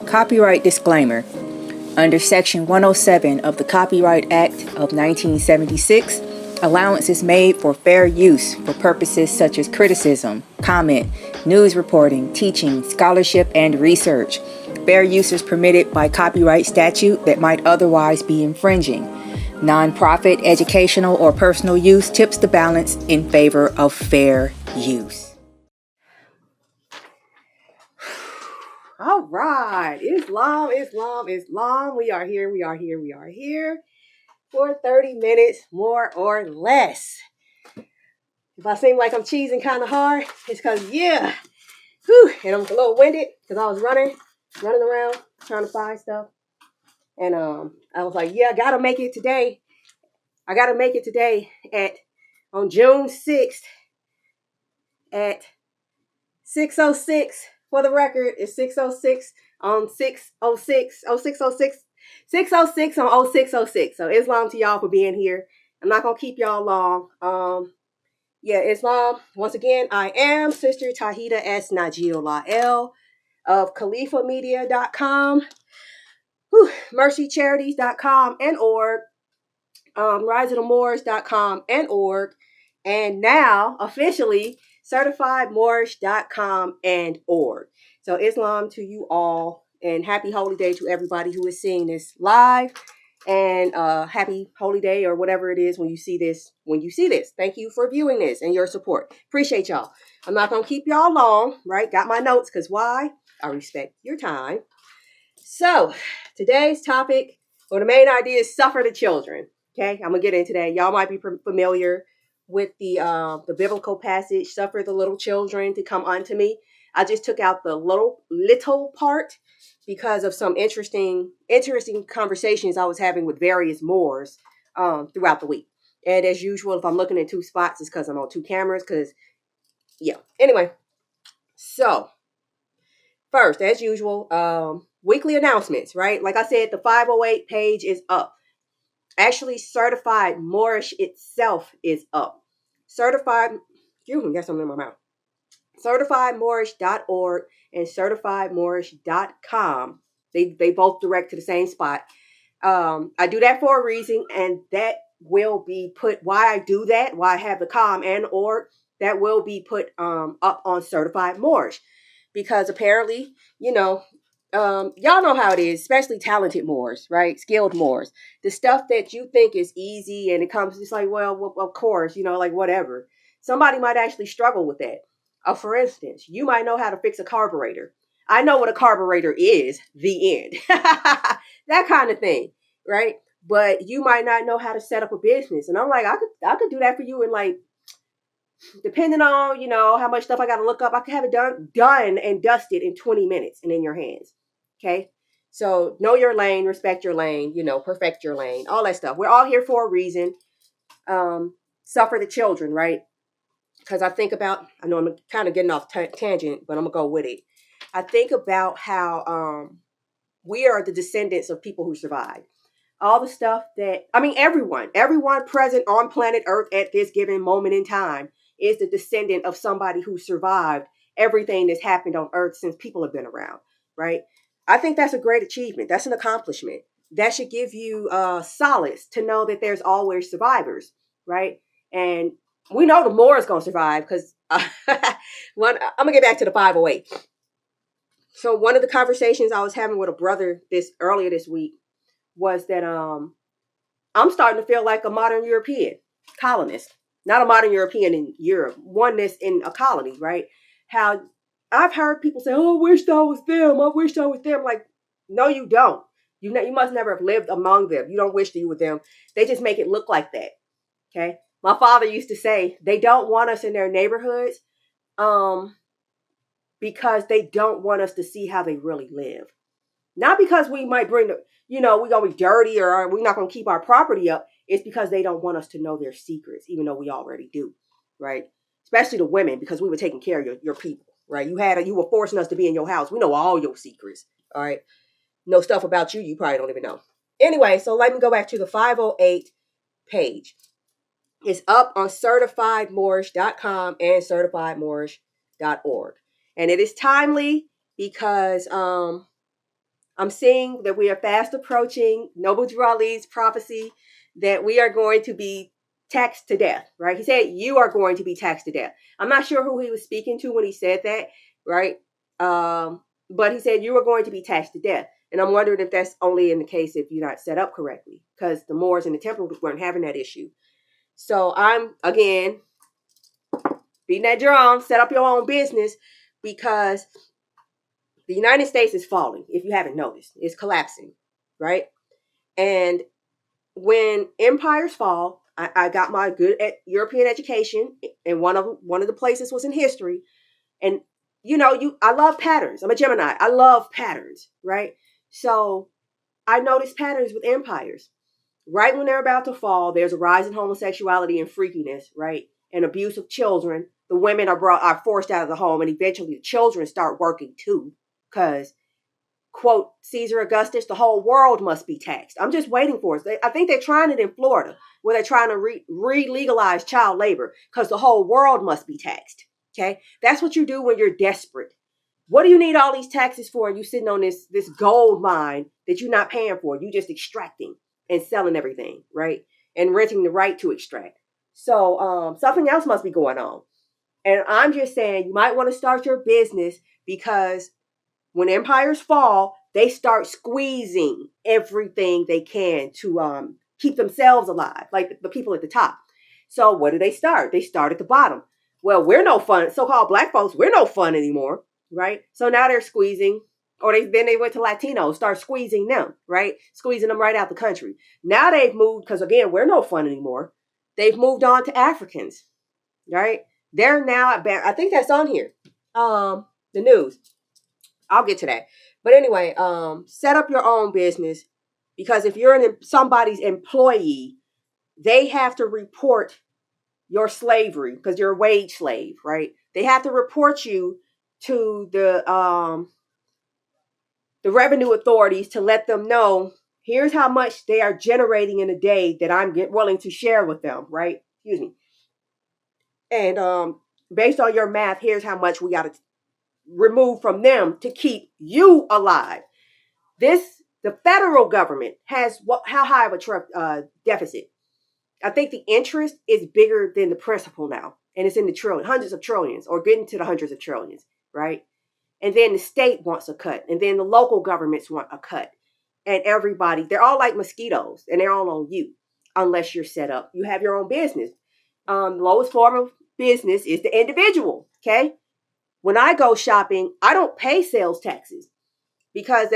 Copyright disclaimer. Under Section 107 of the Copyright Act of 1976, allowance is made for fair use for purposes such as criticism, comment, news reporting, teaching, scholarship, and research. Fair use is permitted by copyright statute that might otherwise be infringing. Nonprofit, educational, or personal use tips the balance in favor of fair use. All right, Islam. We are here for 30 minutes, more or less. If I seem like I'm cheesing kind of hard, it's because, and I'm a little winded because I was running around trying to find stuff. And I was like, I got to make it today. On June 6th at 6:06. For the record, it's 6:06 on 6:06 on 06:06. So Islam to y'all for being here. I'm not going to keep y'all long. Islam. Once again, I am Sister Tahida S. Najil Lael of CalifaMedia.com, MercyCharities.com and org, RiseOfTheMoors.com and org, and now officially CertifiedMoorish.com and org. So Islam to you all, and happy holy day to everybody who is seeing this live, and happy holy day or whatever it is when you see this. Thank you for viewing this and your support. Appreciate y'all. I'm not going to keep y'all long, right? Got my notes, because why? I respect your time. So today's topic, or the main idea, is suffer the children. Okay, I'm going to get into that. Y'all might be familiar with the biblical passage, suffer the little children to come unto me. I just took out the little part because of some interesting conversations I was having with various Moors throughout the week. And as usual, if I'm looking at two spots, it's because I'm on two cameras. Anyway, so first, as usual, weekly announcements, right? Like I said, the 508 page is up. Actually, Certified Moorish itself is up. Got something in my mouth. CertifiedMoorish.org and CertifiedMoorish.com. They both direct to the same spot. I do that for a reason, and that will be put, why I do that, why I have the com and org, that will be put up on Certified Moorish. Because apparently, y'all know how it is, especially talented Moors, right? Skilled Moors. The stuff that you think is easy and it comes, it's like, well, of course, like whatever. Somebody might actually struggle with that. For instance, you might know how to fix a carburetor. I know what a carburetor is, the end. That kind of thing, right? But you might not know how to set up a business. And I'm like, I could do that for you in, like, depending on, how much stuff I got to look up, I could have it done and dusted in 20 minutes and in your hands. Okay. So know your lane, respect your lane, perfect your lane, all that stuff. We're all here for a reason. Suffer the children, right? Because I know I'm kind of getting off tangent, but I'm going to go with it. I think about how we are the descendants of people who survived. All the stuff everyone present on planet Earth at this given moment in time is the descendant of somebody who survived everything that's happened on Earth since people have been around, right? I think that's a great achievement. That's an accomplishment. That should give you solace to know that there's always survivors, right? And we know the Moors going to survive because I'm going to get back to the 508. So one of the conversations I was having with a brother earlier this week was that I'm starting to feel like a modern European colonist. Not a modern European in Europe, one that's in a colony, right? How I've heard people say, oh, I wished I was them. Like, no, you don't. You must never have lived among them. You don't wish that you were them. They just make it look like that, okay? My father used to say they don't want us in their neighborhoods because they don't want us to see how they really live. Not because we might bring we're going to be dirty or we're not going to keep our property up. It's because they don't want us to know their secrets, even though we already do, right? Especially the women, because we were taking care of your people, right? You were forcing us to be in your house. We know all your secrets, all right? Know stuff about you probably don't even know. Anyway, so let me go back to the 508 page. It's up on CertifiedMoorish.com and CertifiedMoorish.org. And it is timely because I'm seeing that we are fast approaching Noble Drew Ali's prophecy that we are going to be taxed to death, right? He said, you are going to be taxed to death. I'm not sure who he was speaking to when he said that, right? But he said, you are going to be taxed to death. And I'm wondering if that's only in the case if you're not set up correctly, because the Moors and the Templars weren't having that issue. So I'm, again, beating that drum, set up your own business, because the United States is falling, if you haven't noticed. It's collapsing, right? And when empires fall, I got my good European education, and one of the places was in history. And I love patterns. I'm a Gemini. I love patterns, right? So I noticed patterns with empires. Right when they're about to fall, there's a rise in homosexuality and freakiness, right? And abuse of children. The women are forced out of the home, and eventually the children start working too, because, quote, Caesar Augustus, the whole world must be taxed. I'm just waiting for it. I think they're trying it in Florida, where they're trying to re-legalize child labor, because the whole world must be taxed. Okay, that's what you do when you're desperate. What do you need all these taxes for? And you sitting on this gold mine that you're not paying for. You just extracting and selling everything, right? And renting the right to extract. So something else must be going on. And I'm just saying, you might want to start your business, because when empires fall, they start squeezing everything they can to keep themselves alive, like the people at the top. So what do they start? They start at the bottom. Well, we're no fun. So-called black folks, we're no fun anymore, right? So now they're squeezing, or then they went to Latinos, start squeezing them, right? Squeezing them right out the country. Now they've moved, because again, we're no fun anymore. They've moved on to Africans, right? They're now, I think that's on here, the news. I'll get to that. But anyway, set up your own business, because if you're somebody's employee, they have to report your slavery, because you're a wage slave, right? They have to report you to the revenue authorities to let them know, here's how much they are generating in a day that I'm willing to share with them, right? Excuse me. And based on your math, here's how much we got to remove from them to keep you alive. The federal government has how high of a deficit? I think the interest is bigger than the principal now, and it's in the hundreds of trillions, or getting to the hundreds of trillions, right? And then the state wants a cut, and then the local governments want a cut, and everybody, they're all like mosquitoes, and they're all on you, unless you're set up. You have your own business. The lowest form of business is the individual, okay? When I go shopping, I don't pay sales taxes, because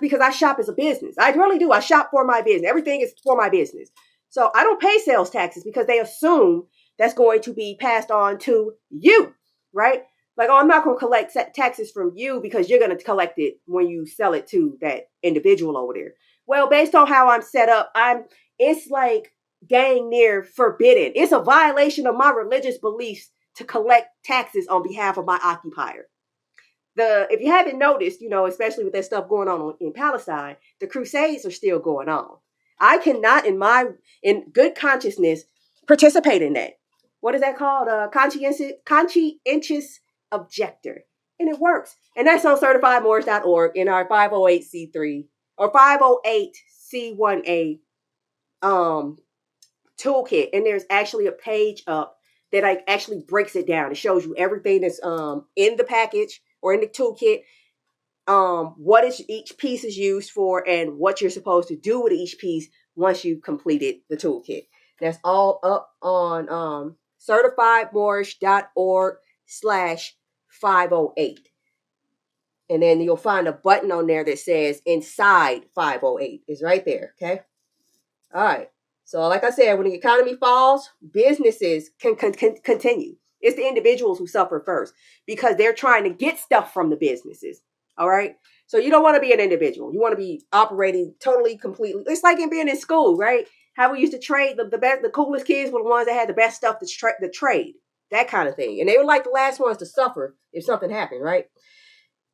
because I shop as a business. I really do. I shop for my business. Everything is for my business. So I don't pay sales taxes, because they assume that's going to be passed on to you, right? Like, oh, I'm not going to collect taxes from you, because you're going to collect it when you sell it to that individual over there. Well, based on how I'm set up, it's like dang near forbidden. It's a violation of my religious beliefs to collect taxes on behalf of my occupier. If you haven't noticed, especially with that stuff going on in Palestine, the Crusades are still going on. I cannot, in good consciousness, participate in that. What is that called? Conscientious objector. And it works. And that's on certifiedmoorish.org in our 508c3 or 508c1a toolkit. And there's actually a page up that actually breaks it down. It shows you everything that's in the package or in the toolkit. What each piece is used for, and what you're supposed to do with each piece once you've completed the toolkit. That's all up on certifiedmoorish.org/508. And then you'll find a button on there that says Inside 508. It's right there, okay? All right. So like I said, when the economy falls, businesses can continue. It's the individuals who suffer first, because they're trying to get stuff from the businesses. All right. So you don't want to be an individual. You want to be operating totally, completely. It's like in being in school, right? How we used to trade the coolest kids were the ones that had the best stuff to trade, that kind of thing. And they were like the last ones to suffer if something happened, right?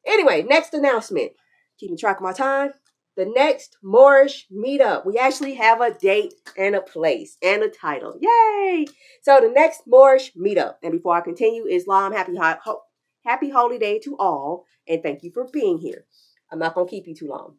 Anyway, next announcement. Keeping track of my time. The next Moorish Meetup. We actually have a date and a place and a title. Yay! So the next Moorish Meetup. And before I continue, Islam, happy holy day to all. And thank you for being here. I'm not going to keep you too long.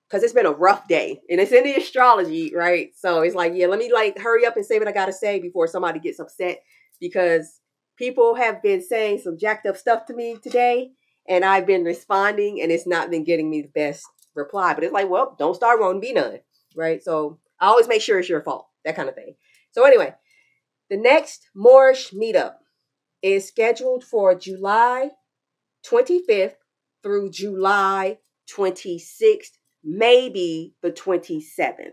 Because it's been a rough day. And it's in the astrology, right? So it's like, yeah, let me like hurry up and say what I got to say before somebody gets upset. Because people have been saying some jacked up stuff to me today. And I've been responding. And it's not been getting me the best reply. But it's like, well, don't start wrong, be none. Right? So I always make sure it's your fault. That kind of thing. So anyway, the next Moorish Meetup is scheduled for July 25th through July 26th, maybe the 27th.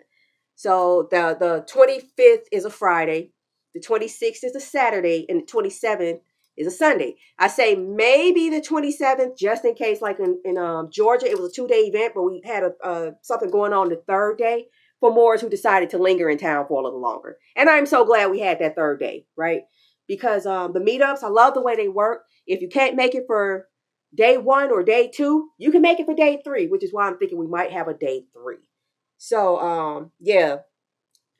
So the 25th is a Friday, the 26th is a Saturday, and the 27th is a Sunday. I say maybe the 27th just in case, like in Georgia, it was a 2-day event, but we had something going on the third day for Moors who decided to linger in town for a little longer. And I'm so glad we had that third day, right? Because the meetups, I love the way they work. If you can't make it for day 1 or day 2, you can make it for day 3, which is why I'm thinking we might have a day 3. So, yeah,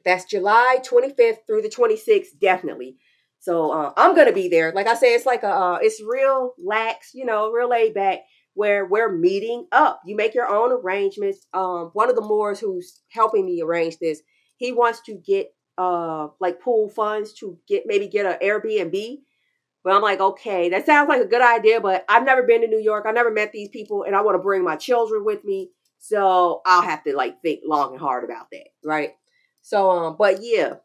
that's July 25th through the 26th, definitely. So I'm going to be there. Like I said, it's like it's real lax, real laid back where we're meeting up. You make your own arrangements. One of the Moors who's helping me arrange this, he wants to get like pool funds to get an Airbnb. But I'm like, okay, that sounds like a good idea, but I've never been to New York. I never met these people, and I want to bring my children with me. So I'll have to like think long and hard about that, right? So, but yeah,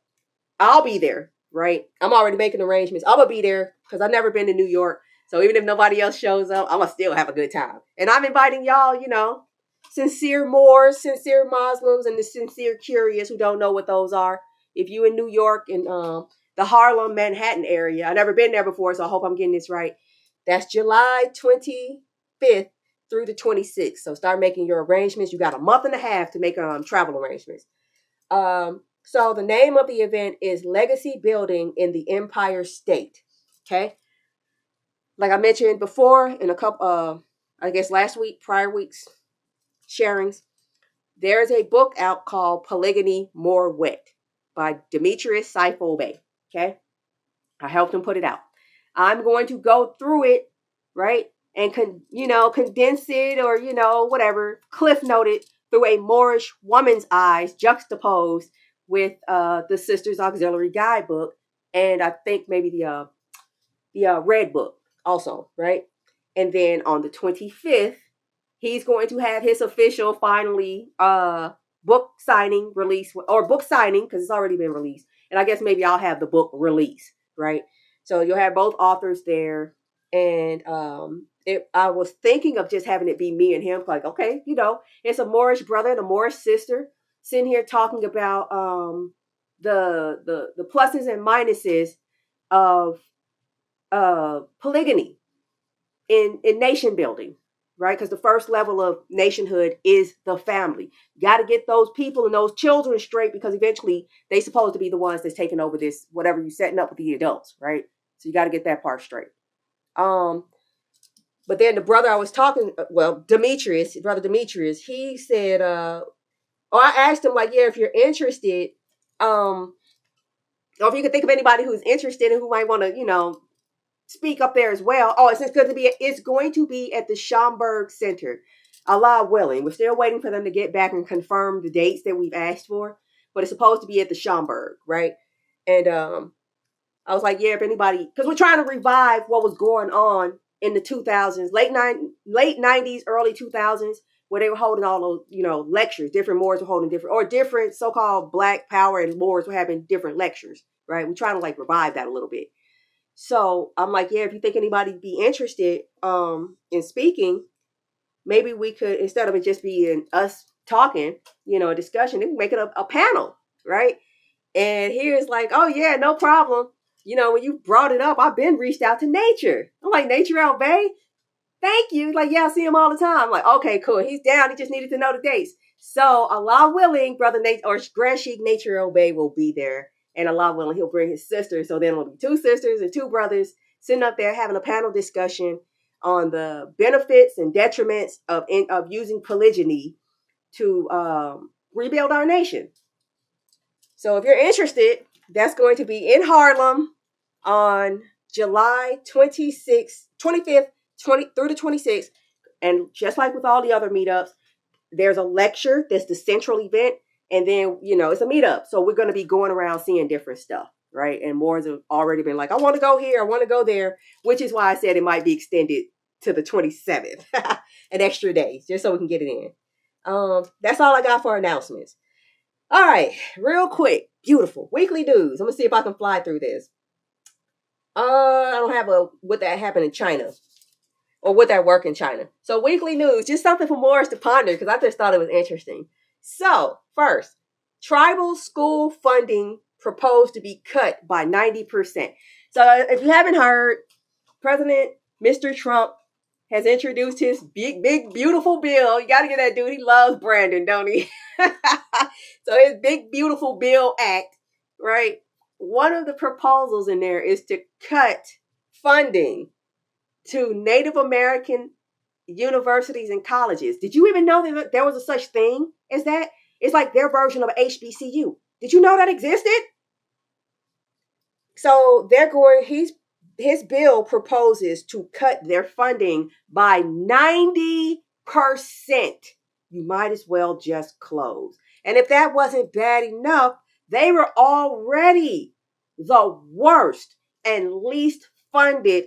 I'll be there, right? I'm already making arrangements. I'm gonna be there because I've never been to New York. So even if nobody else shows up, I'm gonna still have a good time. And I'm inviting y'all, sincere Moors, sincere Muslims, and the sincere curious who don't know what those are. If you in New York and the Harlem, Manhattan area, I've never been there before, so I hope I'm getting this right. That's July 25th through the 26th. So start making your arrangements. You got a month and a half to make travel arrangements. So the name of the event is Legacy Building in the Empire State. Okay. Like I mentioned before in a couple, I guess prior week's sharings, there's a book out called Polygamy More Wet by Demetrius Saifobe. Okay. I helped him put it out. I'm going to go through it, right? And condense it or, whatever, cliff note it through a Moorish woman's eyes juxtaposed with the Sisters Auxiliary Guidebook. And I think maybe the Red Book also, right? And then on the 25th, he's going to have his official finally book signing release, or book signing because it's already been released. And I guess maybe I'll have the book release, right? So you'll have both authors there. And I was thinking of just having it be me and him, like, okay, it's a Moorish brother and a Moorish sister sitting here talking about the pluses and minuses of polygamy in nation building, right? Because the first level of nationhood is the family. You got to get those people and those children straight because eventually they supposed to be the ones that's taking over this, whatever you're setting up with the adults, right? So you got to get that part straight. But then the brother I was talking, brother Demetrius, he said, I asked him, like, yeah, if you're interested, or if you can think of anybody who's interested and who might want to, speak up there as well. Oh, it's going to be at the Schomburg Center. Allah willing. We're still waiting for them to get back and confirm the dates that we've asked for, but it's supposed to be at the Schomburg, right? And I was like, yeah, if anybody, because we're trying to revive what was going on in the 2000s, late 90s, early 2000s, where they were holding all those, lectures. Different Moors were holding different so-called Black Power and Moors were having different lectures, right? We're trying to like revive that a little bit. So I'm like, yeah, if you think anybody'd be interested in speaking, maybe we could, instead of it just being us talking, a discussion, we can make it a panel, right? And he was like, oh yeah, no problem. When you brought it up, I've been reached out to Nature. I'm like, Nature out Bay? Thank you. Like, yeah, I see him all the time. I'm like, okay, cool. He's down. He just needed to know the dates. So Allah willing, Brother Nate or Grand Sheik Nature Obey will be there. And Allah willing, he'll bring his sister. So then it'll be 2 sisters and 2 brothers sitting up there having a panel discussion on the benefits and detriments of using polygyny to rebuild our nation. So if you're interested, that's going to be in Harlem on July 25th through the 26th. And just like with all the other meetups, there's a lecture that's the central event, and then it's a meetup. So we're going to be going around seeing different stuff, right? And more have already been like, I want to go here, I want to go there, which is why I said it might be extended to the 27th, an extra day, just so we can get it in. That's all I got for announcements. All right, real quick, beautiful weekly news. I'm gonna see if I can fly through this. I don't have what that happened in China. Or would that work in China? So weekly news, just something for Morris to ponder because I just thought it was interesting. So first, tribal school funding proposed to be cut by 90%. So if you haven't heard, President Mr. Trump has introduced his big, beautiful bill. You got to get that dude. He loves Brandon, don't he? So his big, beautiful bill act, right? One of the proposals in there is to cut funding to Native American universities and colleges. Did you even know that there was a such thing as that? It's like their version of HBCU. Did you know that existed? So his bill proposes to cut their funding by 90%. You might as well just close. And if that wasn't bad enough, they were already the worst and least funded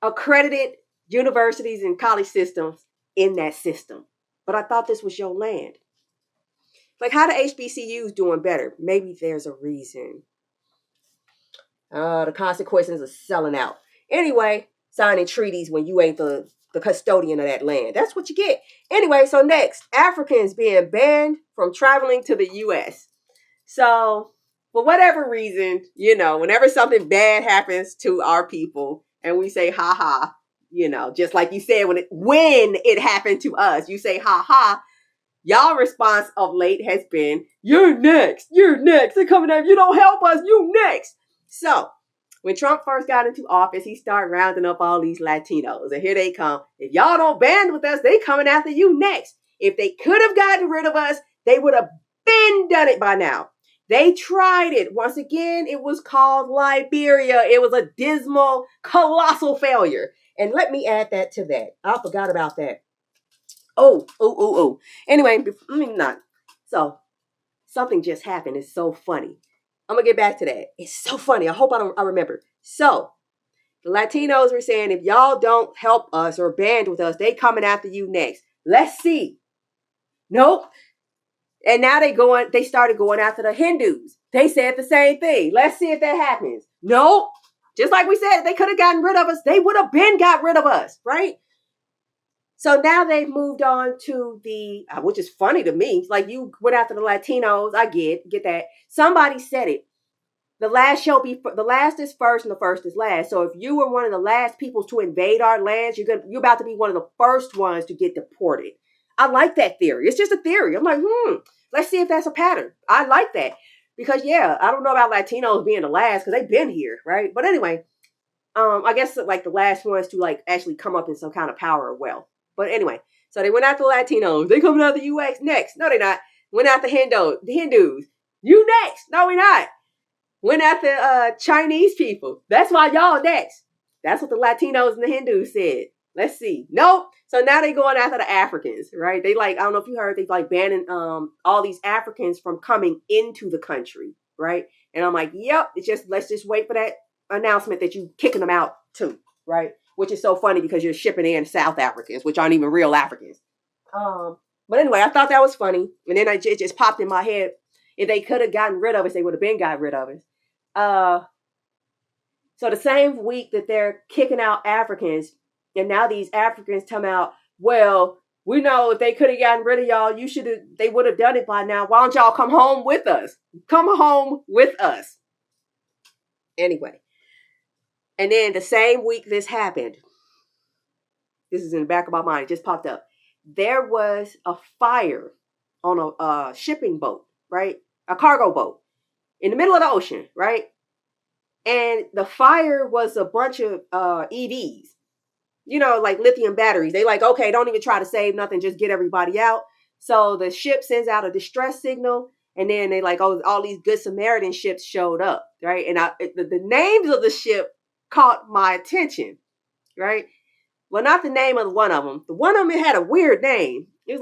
accredited universities and college systems in that system. But I thought this was your land. Like, how the HBCUs doing better? Maybe there's a reason. The consequences of selling out. Anyway, signing treaties when you ain't the custodian of that land. That's what you get. Anyway, so next, Africans being banned from traveling to the U.S. So, for whatever reason, whenever something bad happens to our people, and we say, ha ha, just like you said, when it happened to us, you say, ha ha. Y'all response of late has been, you're next. They're coming at you. Don't help us. You next. So when Trump first got into office, he started rounding up all these Latinos. And here they come. If y'all don't band with us, they coming after you next. If they could have gotten rid of us, they would have been done it by now. They tried it. Once again, it was called Liberia. It was a dismal, colossal failure. And let me add that to that. I forgot about that. Anyway, not. So, something just happened. It's so funny. I'm going to get back to that. It's so funny. I hope I remember. So, the Latinos were saying, if y'all don't help us or band with us, they coming after you next. Let's see. Nope. And now they started going after the Hindus. They said the same thing. Let's see if that happens. Nope. Just like we said, if they could have gotten rid of us, they would have been got rid of us, right? So now they've moved on to which is funny to me. Like, you went after the Latinos. I get that. Somebody said it. The last is first and the first is last. So if you were one of the last people to invade our lands, you're about to be one of the first ones to get deported. I like that theory. It's just a theory. I'm like, let's see if that's a pattern. I like that. Because, I don't know about Latinos being the last because they've been here, right? But anyway, I guess like the last ones to like actually come up in some kind of power or wealth. But anyway, so they went after Latinos. They coming out the UX next. No, they're not. Went after the Hindus. You next. No, we're not. Went after Chinese people. That's why y'all next. That's what the Latinos and the Hindus said. Let's see. Nope. So now they going after the Africans, right? They I don't know if you heard, they banning all these Africans from coming into the country, right? And I'm like, yep, let's just wait for that announcement that you kicking them out too, right? Which is so funny because you're shipping in South Africans, which aren't even real Africans. But anyway, I thought that was funny. And then it just popped in my head. If they could have gotten rid of us, they would have been got rid of us. So the same week that they're kicking out Africans, and now these Africans come out, well, we know if they could have gotten rid of y'all, they would have done it by now. Why don't y'all come home with us? Come home with us. Anyway. And then the same week this happened, this is in the back of my mind, it just popped up. There was a fire on a shipping boat, right? A cargo boat in the middle of the ocean, right? And the fire was a bunch of EVs, like lithium batteries. They okay, don't even try to save nothing, just get everybody out. So the ship sends out a distress signal, and then they all these Good Samaritan ships showed up, right? And the names of the ship caught my attention, right? Well, not the name of one of them. The one of them, it had a weird name. It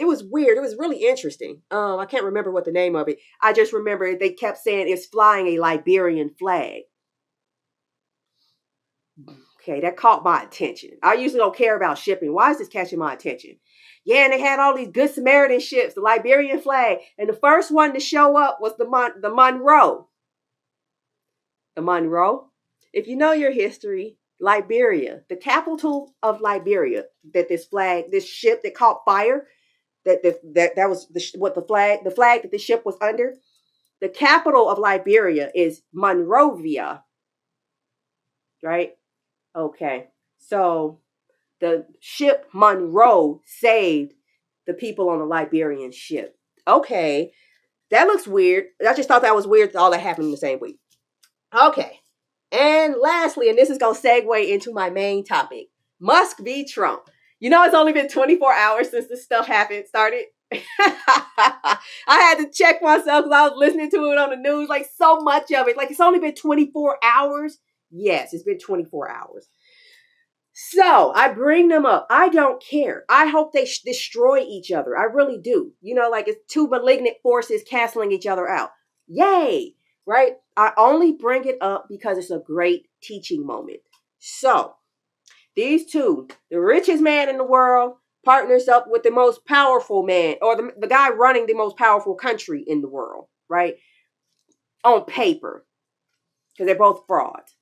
was weird. It was really interesting. I can't remember what the name of it. I just remember they kept saying it's flying a Liberian flag. Okay, that caught my attention. I usually don't care about shipping. Why is this catching my attention? Yeah, and they had all these Good Samaritan ships, the Liberian flag, and the first one to show up was the Monroe. The Monroe. If you know your history, Liberia, the capital of Liberia, that this ship that caught fire, that was the flag that the ship was under. The capital of Liberia is Monrovia, right? Okay, so the ship Monroe saved the people on the Liberian ship. Okay, that looks weird. I just thought that was weird that all that happened in the same week. Okay, and lastly, and this is going to segue into my main topic, Musk v. Trump. You know, it's only been 24 hours since this stuff started. I had to check myself because I was listening to it on the news, like so much of it. Like, it's only been 24 hours. Yes, it's been 24 hours. So I bring them up. I don't care. I hope they destroy each other. I really do. You know, like it's two malignant forces canceling each other out. Yay, right? I only bring it up because it's a great teaching moment. So these two, the richest man in the world, partners up with the most powerful man, or the guy running the most powerful country in the world, right? On paper, because they're both frauds.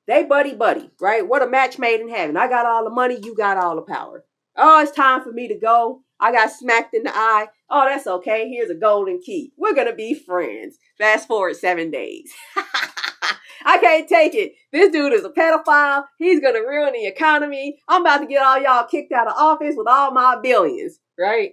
They buddy, right? What a match made in heaven. I got all the money, you got all the power. Oh, it's time for me to go. I got smacked in the eye. Oh, that's okay. Here's a golden key. We're going to be friends. Fast forward 7 days. I can't take it. This dude is a pedophile. He's going to ruin the economy. I'm about to get all y'all kicked out of office with all my billions, right?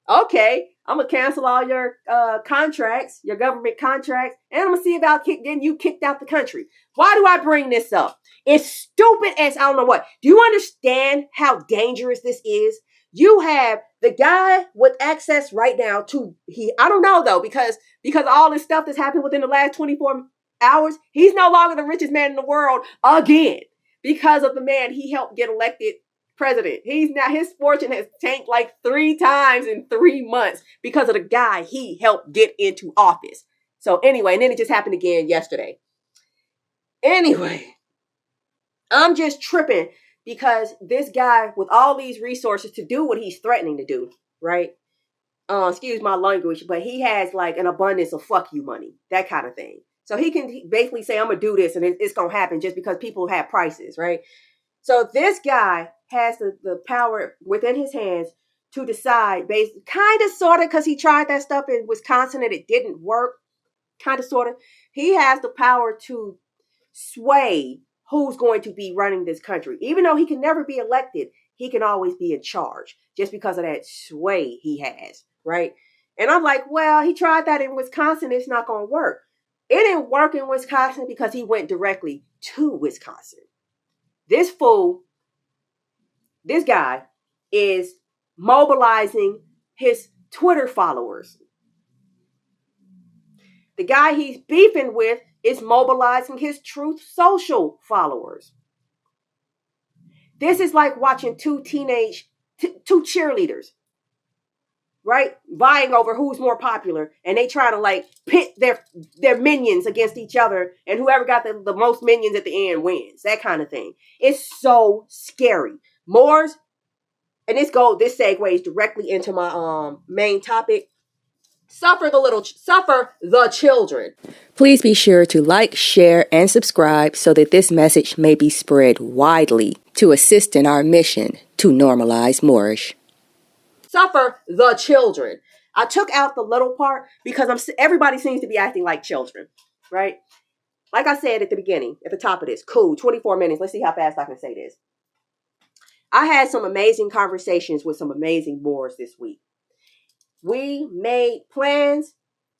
Okay, I'm going to cancel all your contracts, your government contracts, and I'm going to see about getting you kicked out the country. Why do I bring this up? It's stupid as I don't know what. Do you understand how dangerous this is? You have the guy with access right now to, I don't know though, because all this stuff that's happened within the last 24 hours, he's no longer the richest man in the world again because of the man he helped get elected president. His fortune has tanked like 3 times in 3 months because of the guy he helped get into office. So anyway, and then it just happened again yesterday. Anyway, I'm just tripping because this guy with all these resources to do what he's threatening to do, right? Excuse my language, but he has like an abundance of fuck you money, that kind of thing. So he can basically say, I'm going to do this and it's going to happen just because people have prices, right? So this guy has the power within his hands to decide, kind of, sort of, because he tried that stuff in Wisconsin and it didn't work, kind of, sort of. He has the power to sway who's going to be running this country. Even though he can never be elected, he can always be in charge just because of that sway he has, right? And I'm like, well, he tried that in Wisconsin. It's not going to work. It didn't work in Wisconsin because he went directly to Wisconsin. This fool, this guy, is mobilizing his Twitter followers. The guy he's beefing with is mobilizing his Truth Social followers. This is like watching two cheerleaders, right? Vying over who's more popular. And they try to like pit their minions against each other. And whoever got the most minions at the end wins. That kind of thing. It's so scary. Moors, and this segues directly into my main topic. Suffer the children. Please be sure to like, share, and subscribe so that this message may be spread widely to assist in our mission to normalize Moorish. Suffer the children. I took out the little part because everybody seems to be acting like children, right? Like I said at the beginning, at the top of this, cool, 24 minutes. Let's see how fast I can say this. I had some amazing conversations with some amazing Moors this week. We made plans,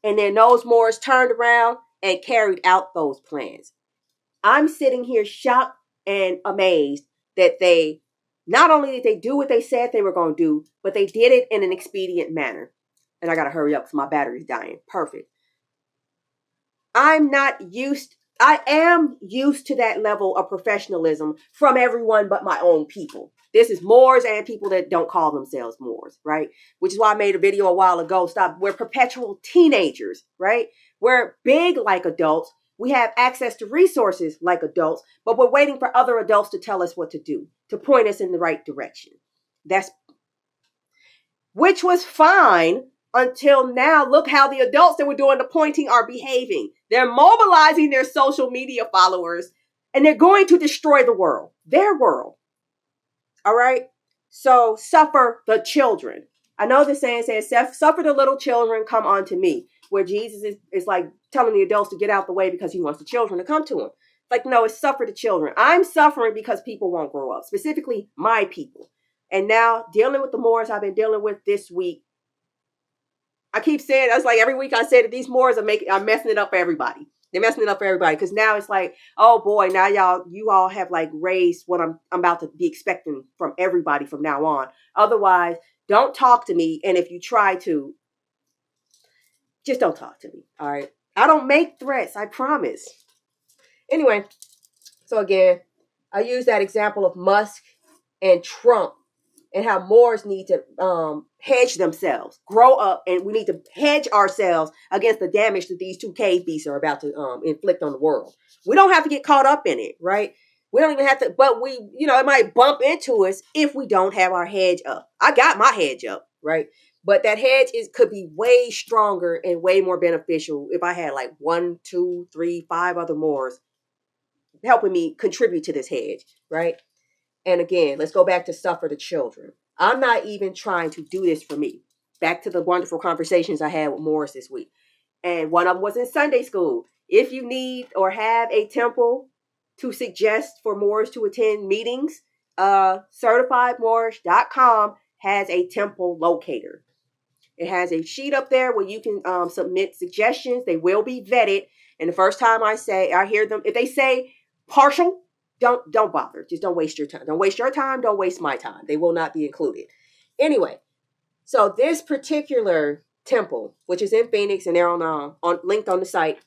and then those Moors turned around and carried out those plans. I'm sitting here shocked and amazed that they, not only did they do what they said they were going to do, but they did it in an expedient manner. And I got to hurry up because my battery's dying. Perfect. I'm not used I am used to that level of professionalism from everyone but my own people. This is Moors and people that don't call themselves Moors, right? Which is why I made a video a while ago. Stop. We're perpetual teenagers, right? We're big like adults. We have access to resources like adults, but we're waiting for other adults to tell us what to do, to point us in the right direction. Which was fine until now. Look how the adults that were doing the pointing are behaving. They're mobilizing their social media followers and they're going to destroy the world, their world. All right. So suffer the children. I know the saying says, suffer the little children, come unto me, where Jesus is like telling the adults to get out the way because he wants the children to come to him. Like, no, it's suffer the children. I'm suffering because people won't grow up, specifically my people. And now dealing with the Moors I've been dealing with this week. I keep saying, that's like every week I say that these Moors are messing it up for everybody. They're messing it up for everybody. Because now it's like, oh boy, now you all have like raised what I'm about to be expecting from everybody from now on. Otherwise, don't talk to me. And if you try to, just don't talk to me. All right. I don't make threats. I promise. Anyway, so again, I use that example of Musk and Trump and how Moors need to hedge themselves, grow up, and we need to hedge ourselves against the damage that these two cave beasts are about to inflict on the world. We don't have to get caught up in it, right? We don't even have to, but we, it might bump into us if we don't have our hedge up. I got my hedge up, right? But that hedge could be way stronger and way more beneficial if I had like 1, 2, 3, 5 other Moors helping me contribute to this hedge, right? And again, let's go back to suffer the children. I'm not even trying to do this for me. Back to the wonderful conversations I had with Morris this week. And one of them was in Sunday school. If you need or have a temple to suggest for Moors to attend meetings, certifiedmoorish.com has a temple locator. It has a sheet up there where you can submit suggestions. They will be vetted. And the first time I hear them, if they say partial, don't bother. Just don't waste your time. Don't waste your time. Don't waste my time. They will not be included. Anyway, so this particular temple, which is in Phoenix, and they're on linked on the site,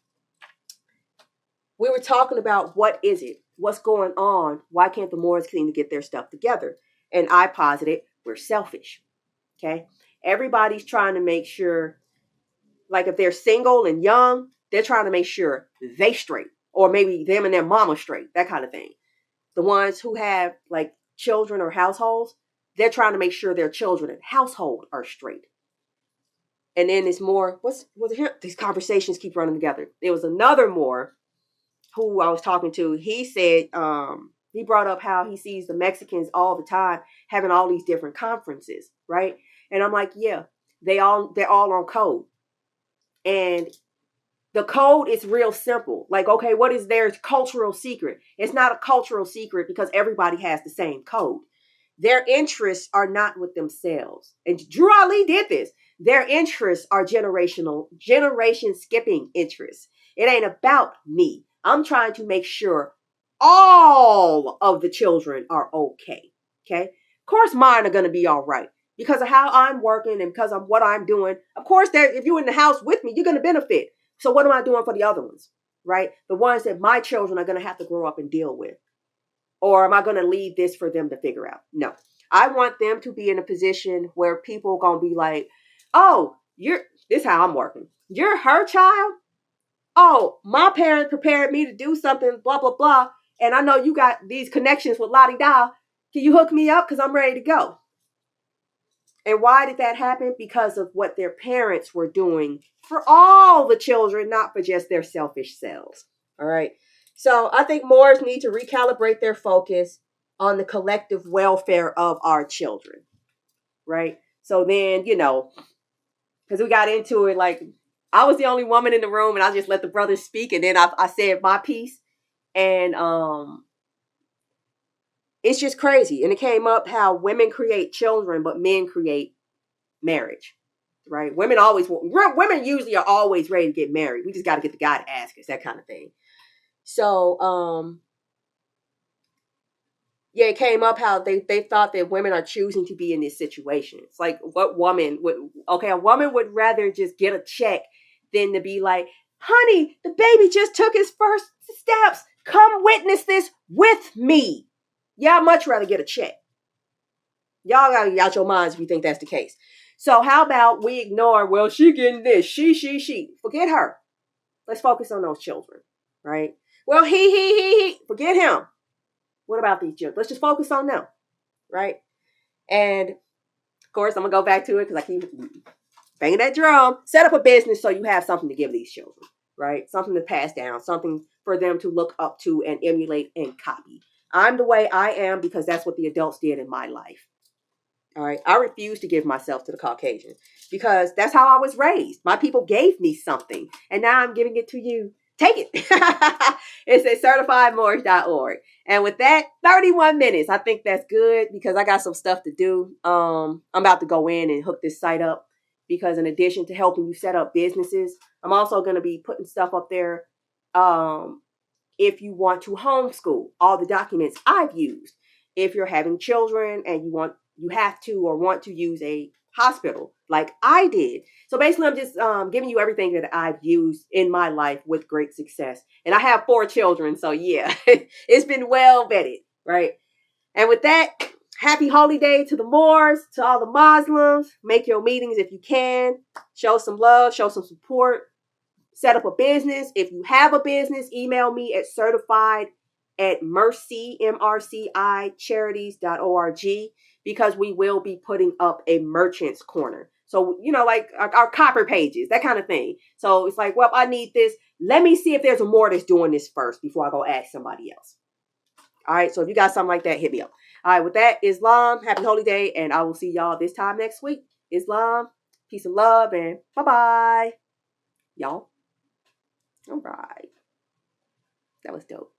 we were talking about what is it? What's going on? Why can't the Moors seem to get their stuff together? And I posited we're selfish. Okay, everybody's trying to make sure, like if they're single and young, they're trying to make sure they straight, or maybe them and their mama straight, that kind of thing. The ones who have like children or households, they're trying to make sure their children and household are straight. And then it's more, these conversations keep running together. There was another Moor who I was talking to. He said, he brought up how he sees the Mexicans all the time having all these different conferences, right? And I'm like, yeah, they're all on code. And the code is real simple. Like, okay, what is their cultural secret? It's not a cultural secret because everybody has the same code. Their interests are not with themselves. And Drew Ali did this. Their interests are generation skipping interests. It ain't about me. I'm trying to make sure all of the children are okay. Okay. Of course, mine are going to be all right because of how I'm working and because of what I'm doing. Of course, if you're in the house with me, you're going to benefit. So what am I doing for the other ones, right? The ones that my children are going to have to grow up and deal with. Or am I going to leave this for them to figure out? No. I want them to be in a position where people are going to be like, oh, this is how I'm working. You're her child? Oh, my parents prepared me to do something, blah, blah, blah. And I know you got these connections with la-di-da. Can you hook me up? Because I'm ready to go. And why did that happen? Because of what their parents were doing for all the children, not for just their selfish selves. All right. So I think Moors need to recalibrate their focus on the collective welfare of our children. Right. So then, because we got into it, like I was the only woman in the room and I just let the brothers speak. And then I said my piece. And it's just crazy. And it came up how women create children, but men create marriage, right? Women usually are always ready to get married. We just got to get the guy to ask us, that kind of thing. So, it came up how they thought that women are choosing to be in this situation. It's like, what woman a woman would rather just get a check than to be like, honey, the baby just took his first steps. Come witness this with me. Y'all much rather get a check. Y'all gotta get out your minds if you think that's the case. So how about we ignore, well, she getting this, she. Forget her. Let's focus on those children, right? Well, he. Forget him. What about these children? Let's just focus on them, right? And of course, I'm gonna go back to it because I keep banging that drum. Set up a business so you have something to give these children, right? Something to pass down, something for them to look up to and emulate and copy. I'm the way I am because that's what the adults did in my life. All right. I refuse to give myself to the Caucasian because that's how I was raised. My people gave me something and now I'm giving it to you. Take it. It's at certifiedmoorish.org. And with that, 31 minutes. I think that's good because I got some stuff to do. I'm about to go in and hook this site up because in addition to helping you set up businesses, I'm also going to be putting stuff up there. If you want to homeschool, all the documents I've used. If you're having children and you have to or want to use a hospital like I did. So basically, I'm just giving you everything that I've used in my life with great success. And I have 4 children. So yeah, it's been well vetted, right? And with that, happy holy day to the Moors, to all the Muslims. Make your meetings if you can. Show some love, show some support. Set up a business. If you have a business, email me at certified@mercy, MRCI, charities.org because we will be putting up a merchant's corner. So, like our copper pages, that kind of thing. So it's like, well, I need this. Let me see if there's a more that's doing this first before I go ask somebody else. All right. So if you got something like that, hit me up. All right. With that, Islam, happy holy day. And I will see y'all this time next week. Islam, peace and love, and bye-bye. Y'all. All right. That was dope.